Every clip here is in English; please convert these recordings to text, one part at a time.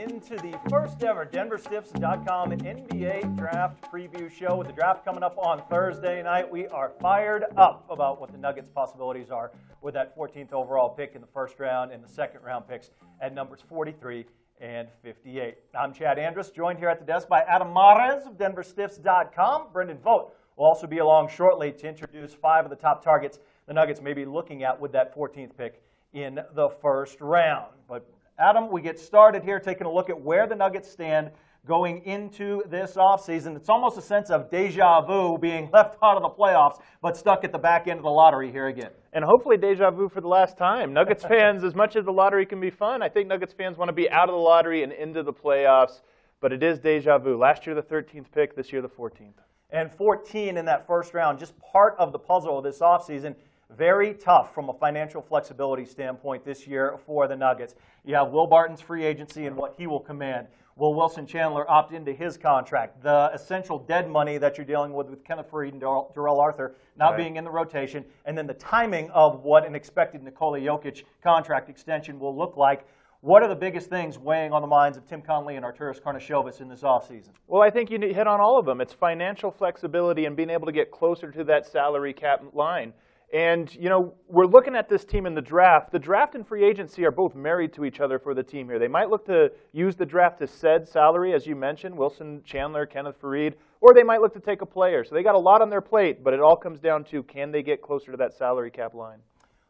into the first ever DenverStiffs.com NBA Draft Preview Show. With the draft coming up on Thursday night, we are fired up about what the Nuggets' possibilities are with that 14th overall pick in the first round and the second round picks at numbers 43 and 58. I'm Chad Andrus, joined here at the desk by Adam Mares of DenverStiffs.com. Brendan Vogt will also be along shortly to introduce 5 of the top targets the Nuggets may be looking at with that 14th pick in the first round. But Adam, we get started here taking a look at where the Nuggets stand going into this offseason. It's almost a sense of deja vu being left out of the playoffs, but stuck at the back end of the lottery here again. And hopefully deja vu for the last time. Nuggets fans, as much as the lottery can be fun, I think Nuggets fans want to be out of the lottery and into the playoffs, but it is deja vu. Last year the 13th pick, this year the 14th. And 14 in that first round, just part of the puzzle of this offseason. Very tough from a financial flexibility standpoint this year for the Nuggets. You have Will Barton's free agency and what he will command. Will Wilson Chandler opt into his contract? The essential dead money that you're dealing with Kenneth Faried and Jarrell Arthur not being in the rotation, and then the timing of what an expected Nikola Jokic contract extension will look like. What are the biggest things weighing on the minds of Tim Connelly and Arturas Karnisovas in this offseason? Well, I think you hit on all of them. It's financial flexibility and being able to get closer to that salary cap line. And, you know, we're looking at this team in the draft. The draft and free agency are both married to each other for the team here. They might look to use the draft to set salary, as you mentioned, Wilson Chandler, Kenneth Faried, or they might look to take a player. So they got a lot on their plate, but it all comes down to, can they get closer to that salary cap line?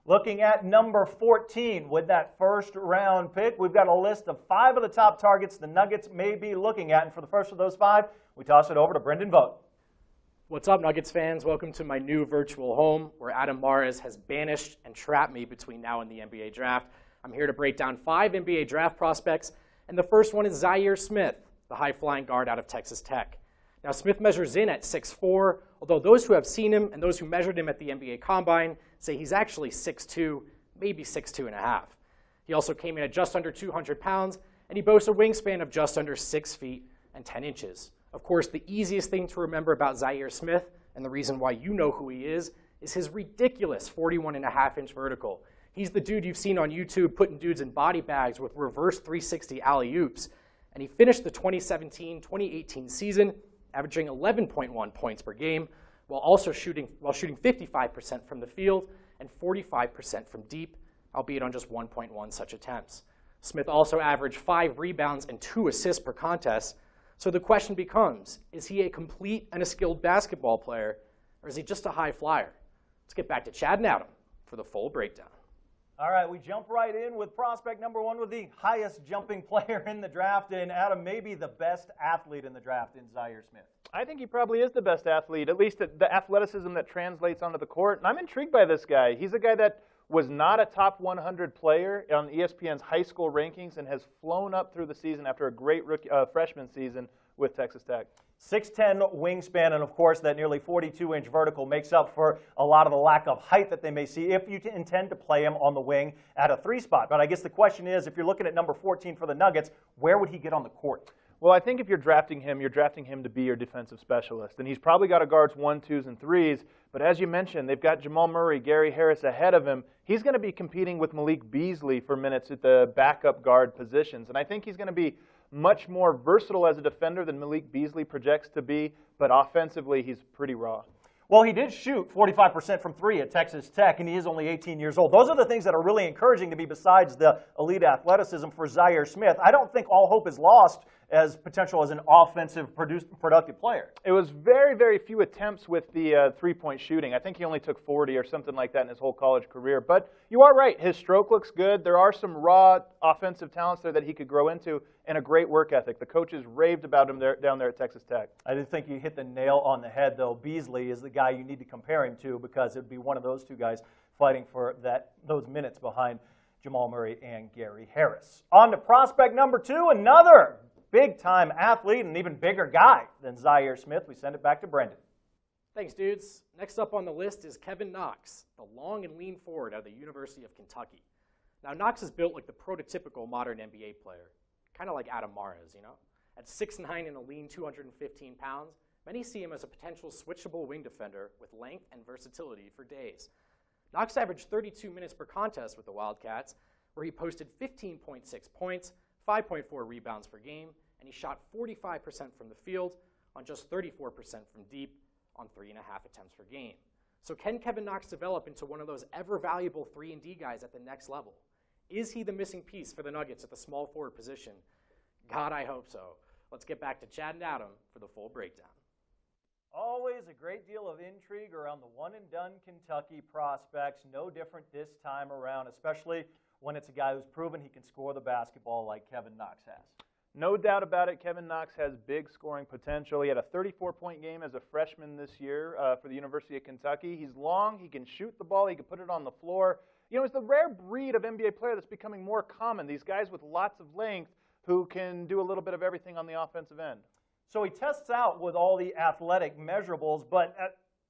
Looking at number 14 with that first round pick, we've got a list of 5 of the top targets the Nuggets may be looking at. And for the first of those 5, we toss it over to Brendan Vogt. What's up, Nuggets fans? Welcome to my new virtual home where Adam Mares has banished and trapped me between now and the NBA draft. I'm here to break down 5 NBA draft prospects, and the first one is Zhaire Smith, the high-flying guard out of Texas Tech. Now, Smith measures in at 6'4", although those who have seen him and those who measured him at the NBA Combine say he's actually 6'2", maybe 6'2.5". He also came in at just under 200 pounds, and he boasts a wingspan of just under 6 feet and 10 inches. Of course, the easiest thing to remember about Zhaire Smith, and the reason why you know who he is his ridiculous 41.5-inch vertical. He's the dude you've seen on YouTube putting dudes in body bags with reverse 360 alley-oops. And he finished the 2017-2018 season averaging 11.1 points per game, while shooting 55% from the field and 45% from deep, albeit on just 1.1 such attempts. Smith also averaged 5 rebounds and 2 assists per contest. So the question becomes, is he a complete and a skilled basketball player, or is he just a high flyer? Let's get back to Chad and Adam for the full breakdown. All right, we jump right in with prospect number 1 with the highest jumping player in the draft, and Adam, maybe the best athlete in the draft in Zhaire Smith. I think he probably is the best athlete, at least the athleticism that translates onto the court. And I'm intrigued by this guy. He's a guy that was not a top 100 player on ESPN's high school rankings and has flown up through the season after a great freshman season with Texas Tech. 6'10" wingspan, and of course that nearly 42-inch vertical makes up for a lot of the lack of height that they may see if you intend to play him on the wing at a 3 spot. But I guess the question is, if you're looking at number 14 for the Nuggets, where would he get on the court? Well, I think if you're drafting him to be your defensive specialist. And he's probably got to guards 1, 2s, and 3s. But as you mentioned, they've got Jamal Murray, Gary Harris ahead of him. He's going to be competing with Malik Beasley for minutes at the backup guard positions. And I think he's going to be much more versatile as a defender than Malik Beasley projects to be. But offensively, he's pretty raw. Well, he did shoot 45% from 3 at Texas Tech, and he is only 18 years old. Those are the things that are really encouraging to me besides the elite athleticism for Zhaire Smith. I don't think all hope is lost as potential as an offensive productive player. It was very, very few attempts with the three-point shooting. I think he only took 40 or something like that in his whole college career. But you are right. His stroke looks good. There are some raw offensive talents there that he could grow into, and a great work ethic. The coaches raved about him down there at Texas Tech. I did think you hit the nail on the head, though. Beasley is the guy you need to compare him to because it would be one of those 2 guys fighting for those minutes behind Jamal Murray and Gary Harris. On to prospect number 2, another big-time athlete, and even bigger guy than Zhaire Smith. We send it back to Brendan. Thanks, dudes. Next up on the list is Kevin Knox, the long and lean forward out of the University of Kentucky. Now, Knox is built like the prototypical modern NBA player, kind of like Adam Mares, you know? At 6'9" and a lean 215 pounds, many see him as a potential switchable wing defender with length and versatility for days. Knox averaged 32 minutes per contest with the Wildcats, where he posted 15.6 points, 5.4 rebounds per game, and he shot 45% from the field on just 34% from deep on 3.5 attempts per game. So can Kevin Knox develop into one of those ever-valuable 3-and-D guys at the next level? Is he the missing piece for the Nuggets at the small forward position? God, I hope so. Let's get back to Chad and Adam for the full breakdown. Always a great deal of intrigue around the one-and-done Kentucky prospects. No different this time around, especially when it's a guy who's proven he can score the basketball like Kevin Knox has. No doubt about it, Kevin Knox has big scoring potential. He had a 34-point game as a freshman this year for the University of Kentucky. He's long, he can shoot the ball, he can put it on the floor. You know, it's the rare breed of NBA player that's becoming more common, these guys with lots of length who can do a little bit of everything on the offensive end. So he tests out with all the athletic measurables, but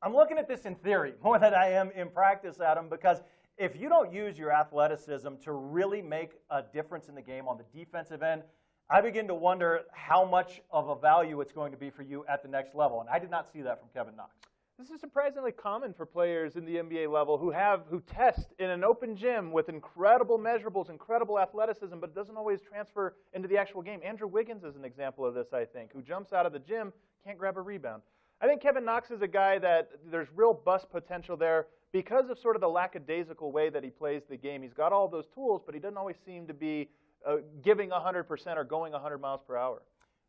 I'm looking at this in theory more than I am in practice, Adam, because if you don't use your athleticism to really make a difference in the game on the defensive end, I begin to wonder how much of a value it's going to be for you at the next level. And I did not see that from Kevin Knox. This is surprisingly common for players in the NBA level who test in an open gym with incredible measurables, incredible athleticism, but it doesn't always transfer into the actual game. Andrew Wiggins is an example of this, I think, who jumps out of the gym, can't grab a rebound. I think Kevin Knox is a guy that there's real bust potential there because of sort of the lackadaisical way that he plays the game. He's got all those tools, but he doesn't always seem to be giving 100% or going 100 miles per hour.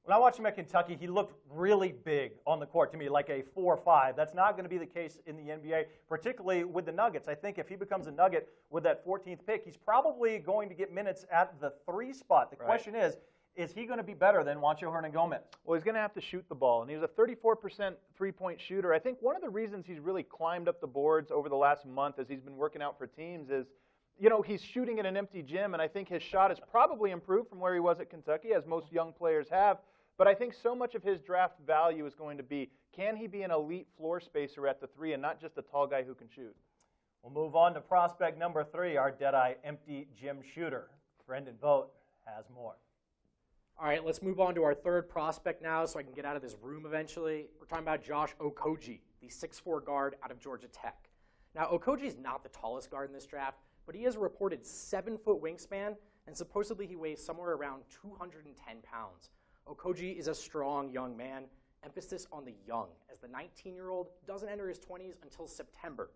When I watched him at Kentucky, he looked really big on the court to me, like a 4-5. That's not going to be the case in the NBA, particularly with the Nuggets. I think if he becomes a Nugget with that 14th pick, he's probably going to get minutes at the 3 spot. The question is he going to be better than Juancho Hernangomez? Well, he's going to have to shoot the ball, and he was a 34% three-point shooter. I think one of the reasons he's really climbed up the boards over the last month as he's been working out for teams is, you know, he's shooting in an empty gym, and I think his shot has probably improved from where he was at Kentucky, as most young players have. But I think so much of his draft value is going to be, can he be an elite floor spacer at the 3 and not just a tall guy who can shoot? We'll move on to prospect number 3, our dead-eye empty gym shooter. Brendan Vogt has more. All right, let's move on to our third prospect now so I can get out of this room eventually. We're talking about Josh Okogie, the 6'4 guard out of Georgia Tech. Now, Okogie is not the tallest guard in this draft, but he has a reported 7-foot wingspan, and supposedly he weighs somewhere around 210 pounds. Okogie is a strong young man, emphasis on the young, as the 19-year-old doesn't enter his 20s until September.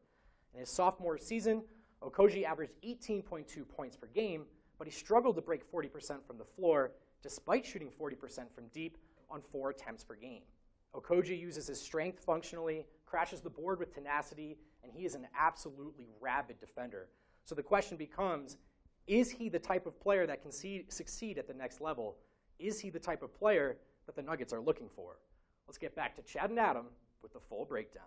In his sophomore season, Okogie averaged 18.2 points per game, but he struggled to break 40% from the floor, despite shooting 40% from deep on 4 attempts per game. Okogie uses his strength functionally, crashes the board with tenacity, and he is an absolutely rabid defender. So the question becomes, is he the type of player that can succeed at the next level? Is he the type of player that the Nuggets are looking for? Let's get back to Chad and Adam with the full breakdown.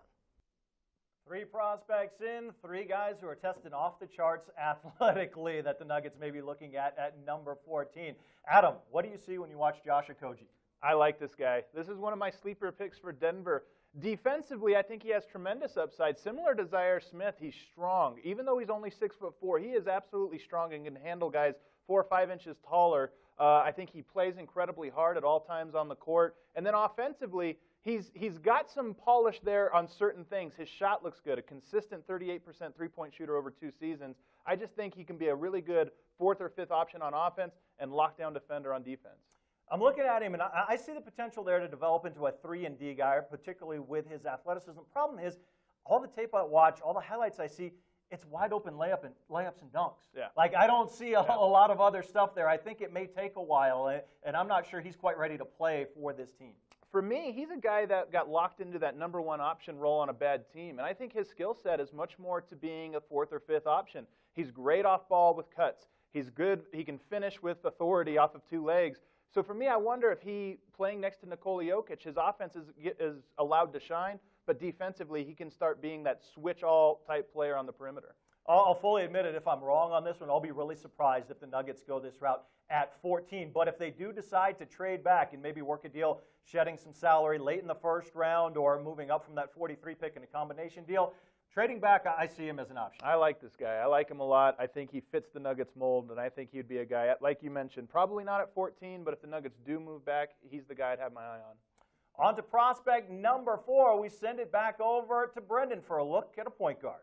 3 prospects in, 3 guys who are testing off the charts athletically that the Nuggets may be looking at number 14. Adam, what do you see when you watch Josh Okogie? I like this guy. This is one of my sleeper picks for Denver. Defensively, I think he has tremendous upside. Similar to Zhaire Smith, he's strong. Even though he's only 6'4", he is absolutely strong and can handle guys 4 or 5 inches taller. I think he plays incredibly hard at all times on the court. And then offensively, he's got some polish there on certain things. His shot looks good, a consistent 38% three-point shooter over 2 seasons. I just think he can be a really good 4th or 5th option on offense and lockdown defender on defense. I'm looking at him, and I see the potential there to develop into a 3-and-D guy, particularly with his athleticism. Problem is, all the tape I watch, all the highlights I see, it's wide open layups and dunks. Yeah. Like, I don't see a lot of other stuff there. I think it may take a while, and I'm not sure he's quite ready to play for this team. For me, he's a guy that got locked into that number 1 option role on a bad team, and I think his skill set is much more to being a 4th or 5th option. He's great off ball with cuts. He's good. He can finish with authority off of 2 legs. So for me, I wonder if he, playing next to Nikola Jokic, his offense is allowed to shine, but defensively he can start being that switch-all type player on the perimeter. I'll fully admit it, if I'm wrong on this one, I'll be really surprised if the Nuggets go this route at 14. But if they do decide to trade back and maybe work a deal, shedding some salary late in the 1st round or moving up from that 43 pick in a combination deal, trading back, I see him as an option. I like this guy. I like him a lot. I think he fits the Nuggets mold, and I think he'd be a guy, like you mentioned, probably not at 14, but if the Nuggets do move back, he's the guy I'd have my eye on. On to prospect number 4. We send it back over to Brendan for a look at a point guard.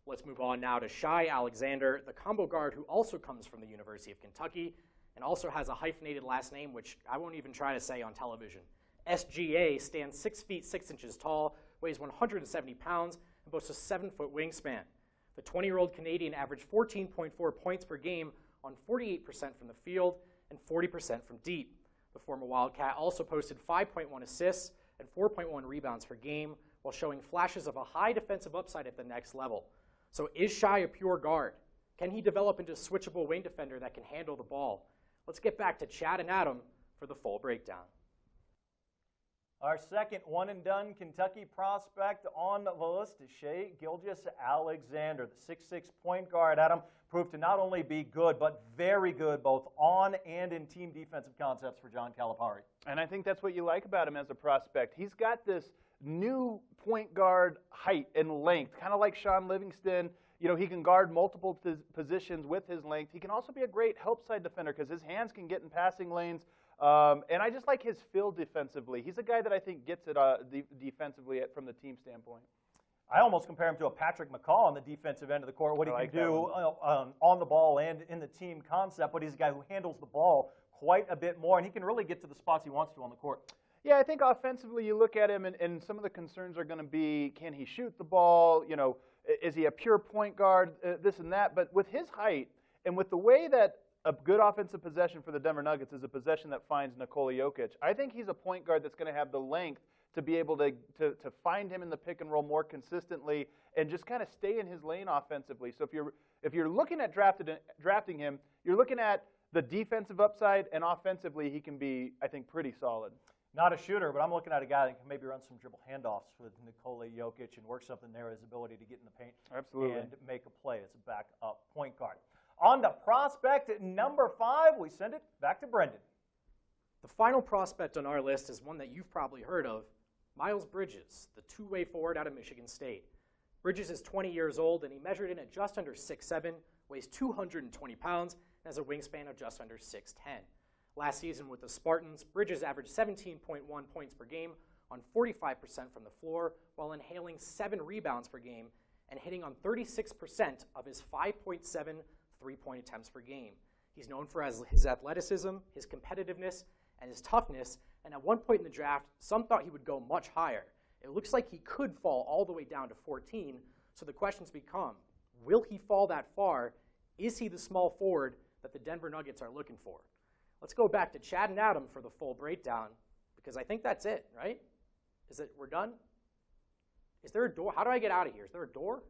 Let's move on now to Shai Alexander, the combo guard who also comes from the University of Kentucky. and also has a hyphenated last name, which I won't even try to say on television. SGA stands 6 feet 6 inches tall, weighs 170 pounds, and boasts a 7-foot wingspan. The 20-year-old Canadian averaged 14.4 points per game on 48% from the field and 40% from deep. The former Wildcat also posted 5.1 assists and 4.1 rebounds per game, while showing flashes of a high defensive upside at the next level. So is Shai a pure guard? Can he develop into a switchable wing defender that can handle the ball? Let's get back to Chad and Adam for the full breakdown. Our second one-and-done Kentucky prospect on the list is Shai Gilgeous-Alexander, the 6'6" point guard. Adam proved to not only be good, but very good both on and in team defensive concepts for John Calipari. And I think that's what you like about him as a prospect. He's got this new point guard height and length, kind of like Sean Livingston. You know, he can guard multiple positions with his length. He can also be a great help side defender because his hands can get in passing lanes. And I just like his feel defensively. He's a guy that I think gets it defensively from the team standpoint. I almost compare him to a Patrick McCaw on the defensive end of the court, what he can do on the ball and in the team concept, but he's a guy who handles the ball quite a bit more, and he can really get to the spots he wants to on the court. Yeah, I think offensively you look at him, and some of the concerns are going to be, can he shoot the ball? You know, is he a pure point guard, this and that? But with his height and with the way that a good offensive possession for the Denver Nuggets is a possession that finds Nikola Jokic, I think he's a point guard that's going to have the length to be able to find him in the pick and roll more consistently and just kind of stay in his lane offensively. So if you're looking at drafting him, you're looking at the defensive upside, and offensively he can be, I think, pretty solid. Not a shooter, but I'm looking at a guy that can maybe run some dribble handoffs with Nikola Jokic and work something there, his ability to get in the paint and make a play as a backup point guard. On to prospect at number 5, we send it back to Brendan. The final prospect on our list is one that you've probably heard of, Miles Bridges, the two-way forward out of Michigan State. Bridges is 20 years old, and he measured in at just under 6'7", weighs 220 pounds, and has a wingspan of just under 6'10". Last season with the Spartans, Bridges averaged 17.1 points per game on 45% from the floor, while inhaling 7 rebounds per game and hitting on 36% of his 5.7 three-point attempts per game. He's known for his athleticism, his competitiveness, and his toughness, and at one point in the draft, some thought he would go much higher. It looks like he could fall all the way down to 14, so the questions become, will he fall that far? Is he the small forward that the Denver Nuggets are looking for? Let's go back to Chad and Adam for the full breakdown, because I think that's it, right? We're done? Is there a door? How do I get out of here? Is there a door?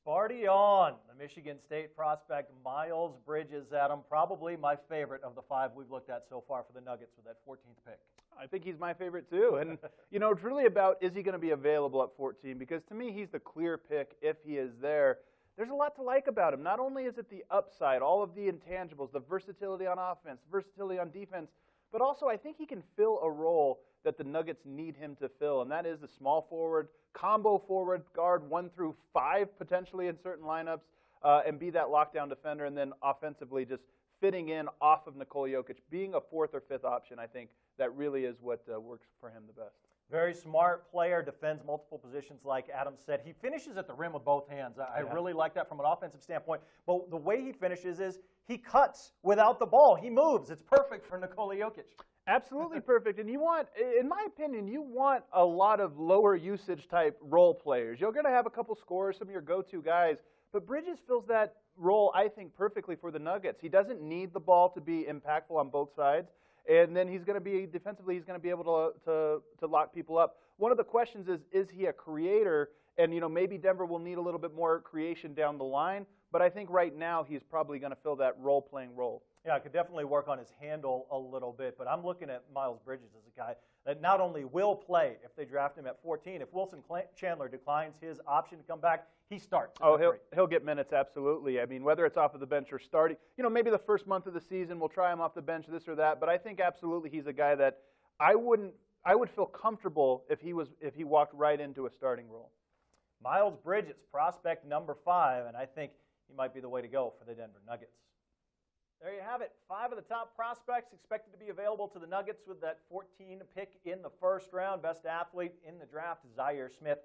Sparty on, the Michigan State prospect Miles Bridges, Adam, probably my favorite of the 5 we've looked at so far for the Nuggets with that 14th pick. I think he's my favorite too. And, you know, it's really about, is he going to be available at 14? Because to me, he's the clear pick if he is there. There's a lot to like about him. Not only is it the upside, all of the intangibles, the versatility on offense, versatility on defense, but also I think he can fill a role that the Nuggets need him to fill, and that is the small forward, combo forward, guard 1 through 5 potentially in certain lineups, and be that lockdown defender, and then offensively just fitting in off of Nikola Jokic, being a 4th or 5th option. I think that really is what works for him the best. Very smart player, defends multiple positions like Adam said. He finishes at the rim with both hands. I really like that from an offensive standpoint. But the way he finishes is he cuts without the ball. He moves. It's perfect for Nikola Jokic. Absolutely perfect. And you want, in my opinion, you want a lot of lower usage type role players. You're going to have a couple scorers, some of your go-to guys. But Bridges fills that role, I think, perfectly for the Nuggets. He doesn't need the ball to be impactful on both sides. And then he's going to be, defensively, he's going to be able to lock people up. One of the questions is he a creator? And, you know, maybe Denver will need a little bit more creation down the line. But I think right now he's probably going to fill that role-playing role. Yeah, I could definitely work on his handle a little bit. But I'm looking at Miles Bridges as a guy that not only will play if they draft him at 14, if Wilson Chandler declines his option to come back, he starts. Oh, he'll get minutes, absolutely. I mean, whether it's off of the bench or starting, you know, maybe the first month of the season we'll try him off the bench, this or that. But I think absolutely he's a guy that I would feel comfortable if he walked right into a starting role. Miles Bridges, prospect number 5, and I think he might be the way to go for the Denver Nuggets. There you have it. 5 of the top prospects expected to be available to the Nuggets with that 14 pick in the first round. Best athlete in the draft, Zhaire Smith,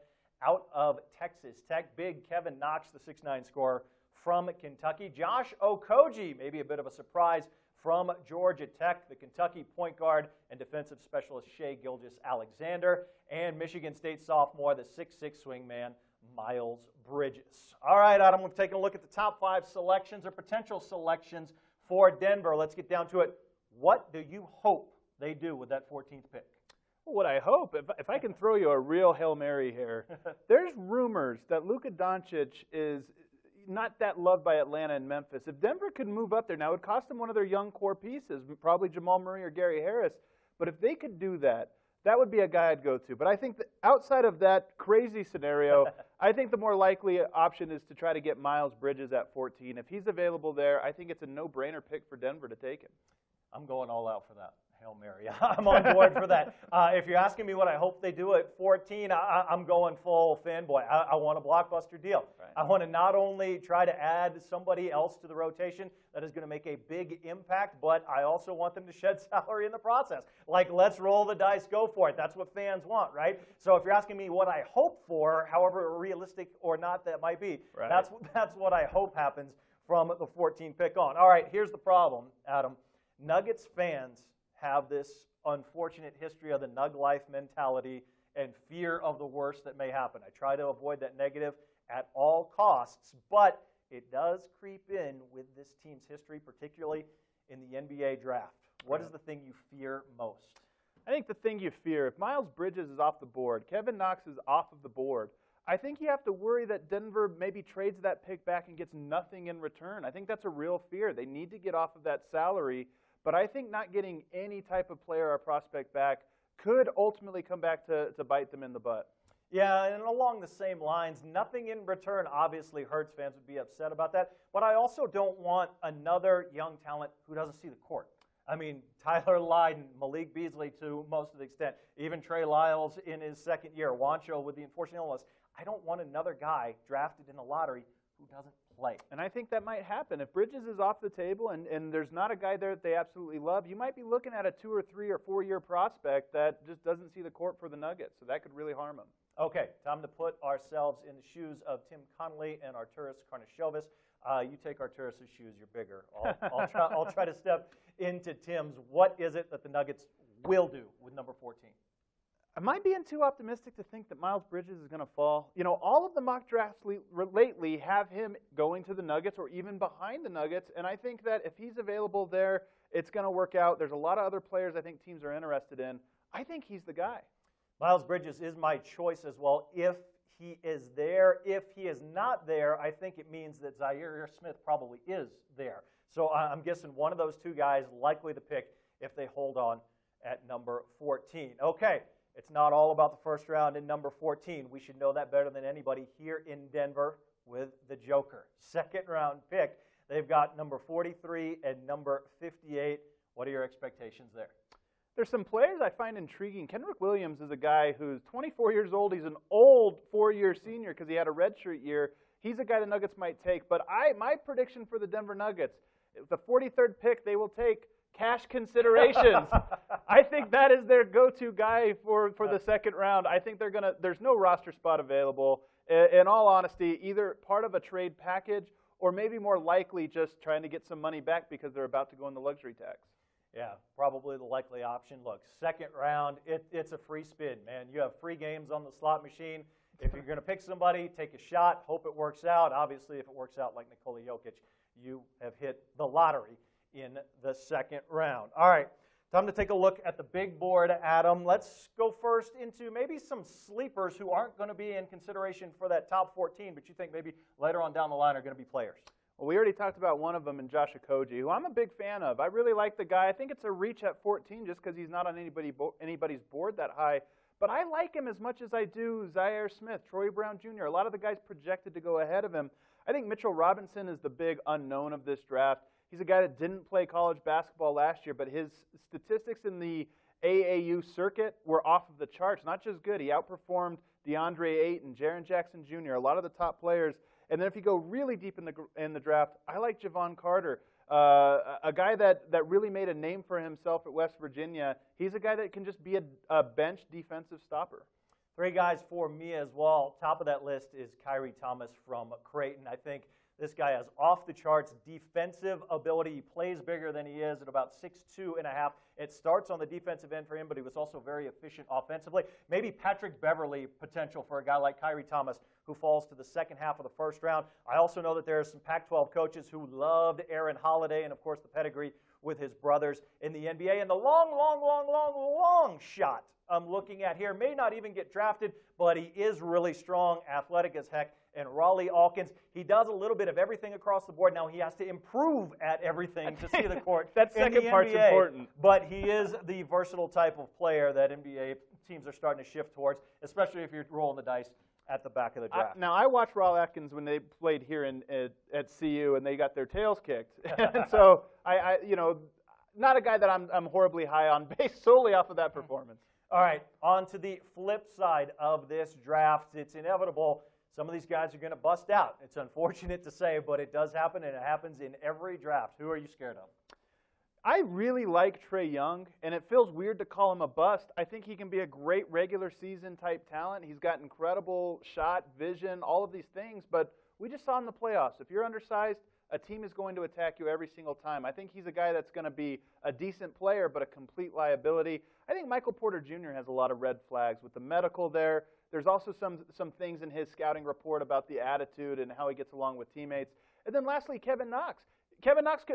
out of Texas Tech. Big Kevin Knox, the 6'9 scorer from Kentucky. Josh Okogie, maybe a bit of a surprise from Georgia Tech, the Kentucky point guard and defensive specialist Shai Gilgeous-Alexander, and Michigan State sophomore, the 6'6 swingman, Miles Bridges. All right, Adam, we've taken a look at the top 5 selections or potential selections for Denver. Let's get down to it. What do you hope they do with that 14th pick? What I hope, if I can throw you a real Hail Mary here, there's rumors that Luka Doncic is not that loved by Atlanta and Memphis. If Denver could move up there, now it would cost them one of their young core pieces, probably Jamal Murray or Gary Harris, but if they could do that, that would be a guy I'd go to. But I think that outside of that crazy scenario, I think the more likely option is to try to get Miles Bridges at 14. If he's available there, I think it's a no-brainer pick for Denver to take him. I'm going all out for that. Hail Mary. I'm on board for that. If you're asking me what I hope they do at 14, I'm going full fanboy. I want a blockbuster deal. Right. I want to not only try to add somebody else to the rotation that is going to make a big impact, but I also want them to shed salary in the process. Like, let's roll the dice, go for it. That's what fans want, right? So if you're asking me what I hope for, however realistic or not that might be, right, that's what I hope happens from the 14th pick on. All right, here's the problem, Adam. Nuggets fans have this unfortunate history of the Nug life mentality and fear of the worst that may happen. I try to avoid that negative at all costs, but it does creep in with this team's history, particularly in the NBA draft. What is the thing you fear most? I think the thing you fear, if Miles Bridges is off the board, Kevin Knox is off of the board, I think you have to worry that Denver maybe trades that pick back and gets nothing in return. I think that's a real fear. They need to get off of that salary. But I think not getting any type of player or prospect back could ultimately come back to bite them in the butt. Yeah, and along the same lines, nothing in return obviously hurts. Fans would be upset about that. But I also don't want another young talent who doesn't see the court. I mean, Tyler Lydon, Malik Beasley to most of the extent, even Trey Lyles in his second year, Juancho with the unfortunate illness. I don't want another guy drafted in the lottery who doesn't play. And I think that might happen. If Bridges is off the table and there's not a guy there that they absolutely love, you might be looking at a 2 or 3 or 4 year prospect that just doesn't see the court for the Nuggets. So that could really harm them. Okay, time to put ourselves in the shoes of Tim Connolly and Arturas Karnisovas. You take Arturas' shoes, you're bigger. I'll try to step into Tim's. What is it that the Nuggets will do with number 14? Am I being too optimistic to think that Miles Bridges is going to fall? You know, all of the mock drafts lately have him going to the Nuggets or even behind the Nuggets, and I think that if he's available there, it's going to work out. There's a lot of other players I think teams are interested in. I think he's the guy. Miles Bridges is my choice as well if he is there. If he is not there, I think it means that Zhaire Smith probably is there. So I'm guessing one of those two guys likely to pick if they hold on at number 14. Okay. It's not all about the first round in number 14. We should know that better than anybody here in Denver with the Joker. Second round pick. They've got number 43 and number 58. What are your expectations there? There's some players I find intriguing. Kenrich Williams is a guy who's 24 years old. He's an old 4-year senior because he had a redshirt year. He's a guy the Nuggets might take. But my prediction for the Denver Nuggets, the 43rd pick, they will take cash considerations. I think that is their go-to guy for the second round. I think there's no roster spot available. In all honesty, either part of a trade package or maybe more likely just trying to get some money back because they're about to go in the luxury tax. Yeah, probably the likely option. Look, second round, it's a free spin, man. You have free games on the slot machine. If you're going to pick somebody, take a shot, hope it works out. Obviously, if it works out like Nikola Jokic, you have hit the lottery in the second round. All right, time to take a look at the big board, Adam. Let's go first into maybe some sleepers who aren't going to be in consideration for that top 14, but you think maybe later on down the line are going to be players. Well, we already talked about one of them in Josh Okogie, who I'm a big fan of. I really like the guy. I think it's a reach at 14 just because he's not on anybody's board that high. But I like him as much as I do Zhaire Smith, Troy Brown Jr., a lot of the guys projected to go ahead of him. I think Mitchell Robinson is the big unknown of this draft. He's a guy that didn't play college basketball last year, but his statistics in the AAU circuit were off of the charts. Not just good. He outperformed DeAndre Ayton, Jaren Jackson Jr., a lot of the top players. And then if you go really deep in the draft, I like Javon Carter, a guy that really made a name for himself at West Virginia. He's a guy that can just be a bench defensive stopper. 3 guys for me as well. Top of that list is Kyrie Thomas from Creighton. I think This guy has off-the-charts defensive ability. He plays bigger than he is at about 6'2.5". It starts on the defensive end for him, but he was also very efficient offensively. Maybe Patrick Beverley potential for a guy like Kyrie Thomas, who falls to the second half of the first round. I also know that there are some Pac-12 coaches who loved Aaron Holiday and, of course, the pedigree with his brothers in the NBA. And the long shot I'm looking at here may not even get drafted, but he is really strong, athletic as heck, and Raleigh Alkins. He does a little bit of everything across the board. Now, he has to improve at everything to see the court. That second part's important. But he is the versatile type of player that NBA teams are starting to shift towards, especially if you're rolling the dice at the back of the draft. Now, I watched Raleigh Atkins when they played here at CU, and they got their tails kicked. And so, not a guy that I'm horribly high on based solely off of that performance. All right, on to the flip side of this draft. It's inevitable. Some of these guys are going to bust out. It's unfortunate to say, but it does happen, and it happens in every draft. Who are you scared of? I really like Trae Young, and it feels weird to call him a bust. I think he can be a great regular season type talent. He's got incredible shot, vision, all of these things, but we just saw in the playoffs, if you're undersized, a team is going to attack you every single time. I think he's a guy that's going to be a decent player, but a complete liability. I think Michael Porter Jr. has a lot of red flags with the medical there. There's also some things in his scouting report about the attitude and how he gets along with teammates. And then lastly, Kevin Knox.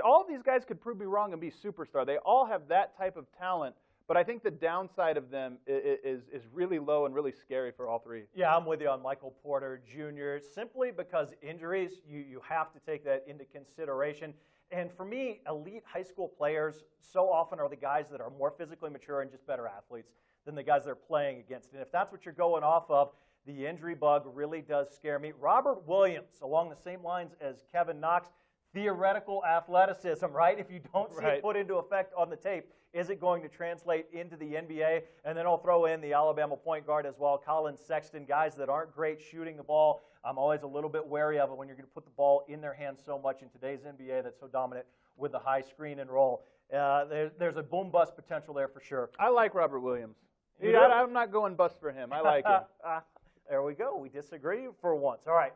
All of these guys could prove me wrong and be superstar. They all have that type of talent, but I think the downside of them is really low and really scary for all three. Yeah, I'm with you on Michael Porter Jr. simply because injuries, you have to take that into consideration. And for me, elite high school players so often are the guys that are more physically mature and just better athletes than the guys they're playing against. And if that's what you're going off of, the injury bug really does scare me. Robert Williams, along the same lines as Kevin Knox, theoretical athleticism, right? If you don't see it put into effect on the tape, is it going to translate into the NBA? And then I'll throw in the Alabama point guard as well, Colin Sexton, guys that aren't great shooting the ball. I'm always a little bit wary of it when you're going to put the ball in their hands so much in today's NBA that's so dominant with the high screen and roll. There's a boom-bust potential there for sure. I like Robert Williams. I'm not going bust for him. I like him. There we go. We disagree for once. All right,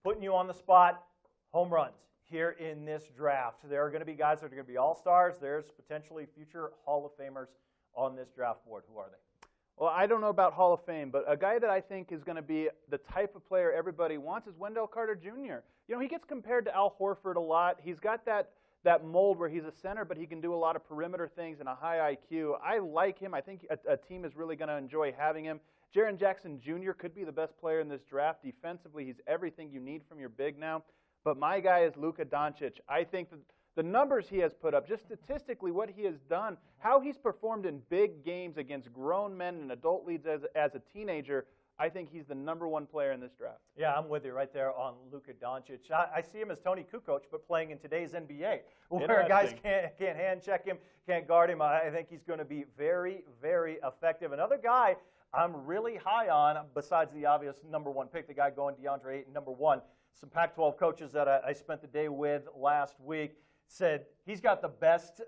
putting you on the spot, home runs here in this draft. There are going to be guys that are going to be all-stars. There's potentially future Hall of Famers on this draft board. Who are they? Well, I don't know about Hall of Fame, but a guy that I think is going to be the type of player everybody wants is Wendell Carter Jr. You know, he gets compared to Al Horford a lot. He's got that mold where he's a center, but he can do a lot of perimeter things and a high IQ. I like him. I think a team is really going to enjoy having him. Jaren Jackson Jr. could be the best player in this draft. Defensively, he's everything you need from your big now. But my guy is Luka Doncic. I think that the numbers he has put up, just statistically what he has done, how he's performed in big games against grown men and adult leagues as a teenager, I think he's the #1 player in this draft. Yeah, I'm with you right there on Luka Doncic. I see him as Tony Kukoc, but playing in today's NBA, where guys can't hand check him, can't guard him. I think he's going to be very, very effective. Another guy I'm really high on, besides the obvious #1 pick, the guy going DeAndre Ayton, #1. Some Pac-12 coaches that I spent the day with last week said he's got the best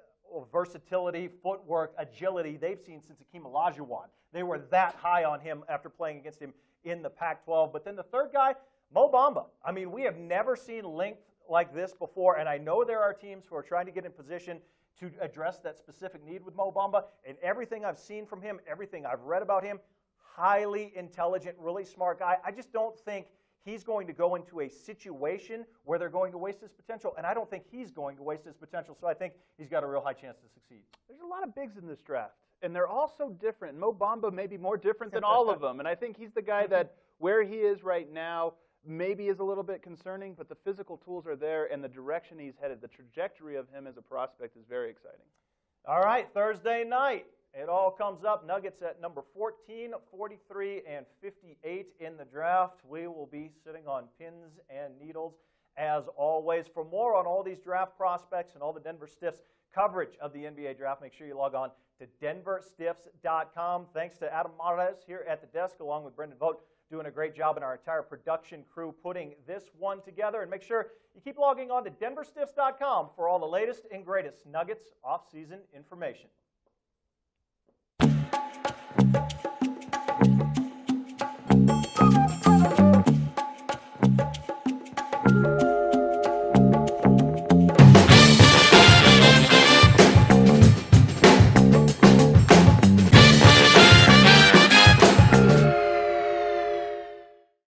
versatility, footwork, agility they've seen since Akeem Olajuwon. They were that high on him after playing against him in the Pac-12. But then the third guy, Mo Bamba. I mean, we have never seen length like this before, and I know there are teams who are trying to get in position to address that specific need with Mo Bamba. And everything I've seen from him, everything I've read about him, highly intelligent, really smart guy. I just don't think he's going to go into a situation where they're going to waste his potential, and I don't think he's going to waste his potential, so I think he's got a real high chance to succeed. There's a lot of bigs in this draft, and they're all so different. Mo Bamba may be more different than all of them, and I think he's the guy that where he is right now maybe is a little bit concerning, but the physical tools are there, and the direction he's headed, the trajectory of him as a prospect is very exciting. All right, Thursday night. It all comes up. Nuggets at number 14, 43, and 58 in the draft. We will be sitting on pins and needles as always. For more on all these draft prospects and all the Denver Stiffs coverage of the NBA draft, make sure you log on to denverstiffs.com. Thanks to Adam Mares here at the desk, along with Brendan Vogt, doing a great job, and our entire production crew putting this one together. And make sure you keep logging on to denverstiffs.com for all the latest and greatest Nuggets off-season information.